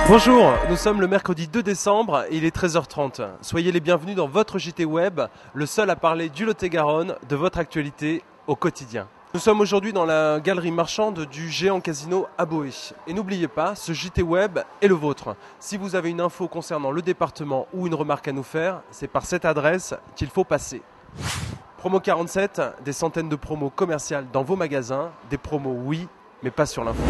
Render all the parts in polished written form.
Bonjour, nous sommes le mercredi 2 décembre et il est 13h30. Soyez les bienvenus dans votre JT Web, le seul à parler du Lot-et-Garonne, de votre actualité au quotidien. Nous sommes aujourd'hui dans la galerie marchande du Géant Casino à Boé. Et n'oubliez pas, ce JT Web est le vôtre. Si vous avez une info concernant le département ou une remarque à nous faire, c'est par cette adresse qu'il faut passer. Promo 47, des centaines de promos commerciales dans vos magasins. Des promos oui, mais pas sur l'info.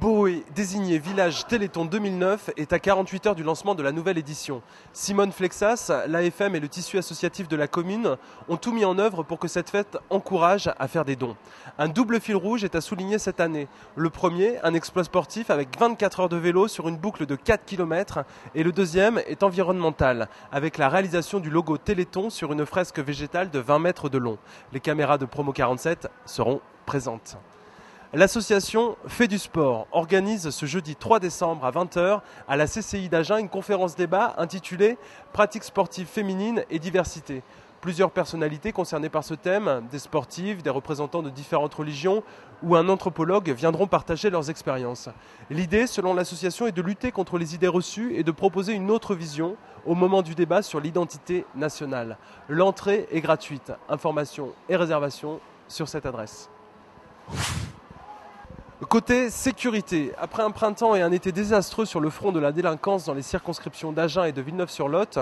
Boé, désigné village Téléthon 2009, est à 48 heures du lancement de la nouvelle édition. Simone Flexas, l'AFM et le tissu associatif de la commune ont tout mis en œuvre pour que cette fête encourage à faire des dons. Un double fil rouge est à souligner cette année. Le premier, un exploit sportif avec 24 heures de vélo sur une boucle de 4 km. Et le deuxième est environnemental, avec la réalisation du logo Téléthon sur une fresque végétale de 20 mètres de long. Les caméras de Promo 47 seront présentes. L'association Fait du Sport organise ce jeudi 3 décembre à 20h à la CCI d'Agen une conférence débat intitulée « Pratiques sportives féminines et diversité ». Plusieurs personnalités concernées par ce thème, des sportifs, des représentants de différentes religions ou un anthropologue viendront partager leurs expériences. L'idée, selon l'association, est de lutter contre les idées reçues et de proposer une autre vision au moment du débat sur l'identité nationale. L'entrée est gratuite. Informations et réservations sur cette adresse. Côté sécurité, après un printemps et un été désastreux sur le front de la délinquance dans les circonscriptions d'Agen et de Villeneuve-sur-Lot,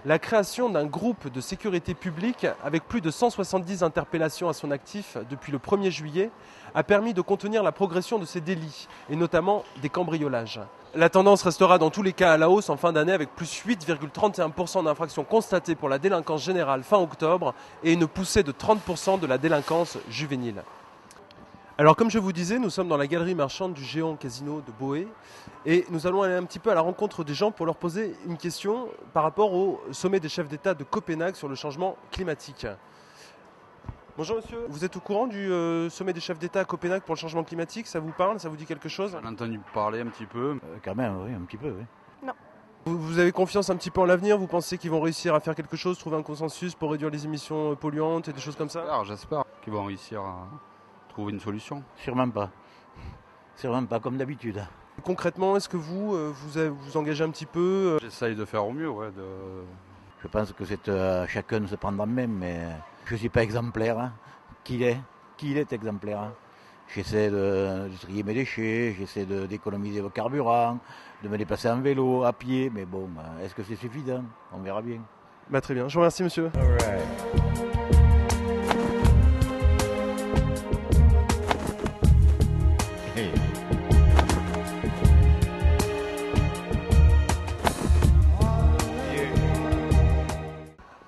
la création d'un groupe de sécurité publique avec plus de 170 interpellations à son actif depuis le 1er juillet a permis de contenir la progression de ces délits et notamment des cambriolages. La tendance restera dans tous les cas à la hausse en fin d'année avec plus 8,31% d'infractions constatées pour la délinquance générale fin octobre et une poussée de 30% de la délinquance juvénile. Alors comme je vous disais, nous sommes dans la galerie marchande du Géant Casino de Boé et nous allons aller un petit peu à la rencontre des gens pour leur poser une question par rapport au sommet des chefs d'État de Copenhague sur le changement climatique. Bonjour monsieur, vous êtes au courant du sommet des chefs d'État à Copenhague pour le changement climatique? Ça vous parle? Ça vous dit quelque chose? On a entendu parler un petit peu. Quand même, oui, un petit peu, oui. Non. Vous avez confiance un petit peu en l'avenir? Vous pensez qu'ils vont réussir à faire quelque chose, trouver un consensus pour réduire les émissions polluantes et des choses comme ça? Alors j'espère qu'ils vont réussir à trouver une solution. Sûrement pas. Sûrement pas, comme d'habitude. Concrètement, est-ce que vous engagez un petit peu J'essaye de faire au mieux, ouais. Je pense que c'est chacun de se prendre en main, mais je ne suis pas exemplaire. Hein. Qui est exemplaire? Hein. J'essaie de trier mes déchets, j'essaie d'économiser le carburant, de me déplacer en vélo, à pied, mais bon, est-ce que c'est suffisant? On verra bien. Très bien, je vous remercie monsieur.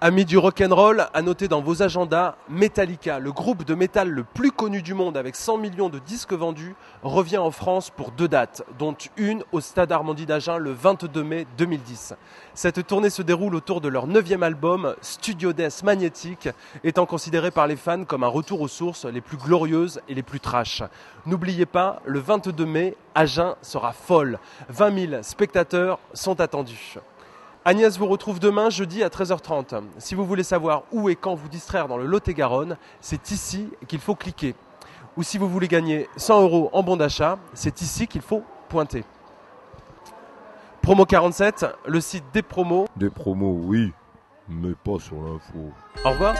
Amis du rock'n'roll, à noter dans vos agendas, Metallica, le groupe de métal le plus connu du monde avec 100 millions de disques vendus, revient en France pour 2 dates, dont une au Stade Armandie d'Agen le 22 mai 2010. Cette tournée se déroule autour de leur 9e album, Studio Death Magnetic, étant considéré par les fans comme un retour aux sources les plus glorieuses et les plus trash. N'oubliez pas, le 22 mai, Agen sera folle. 20 000 spectateurs sont attendus. Agnès vous retrouve demain, jeudi à 13h30. Si vous voulez savoir où et quand vous distraire dans le Lot-et-Garonne, c'est ici qu'il faut cliquer. Ou si vous voulez gagner 100 € en bon d'achat, c'est ici qu'il faut pointer. Promo 47, le site des promos. Des promos, oui, mais pas sur l'info. Au revoir.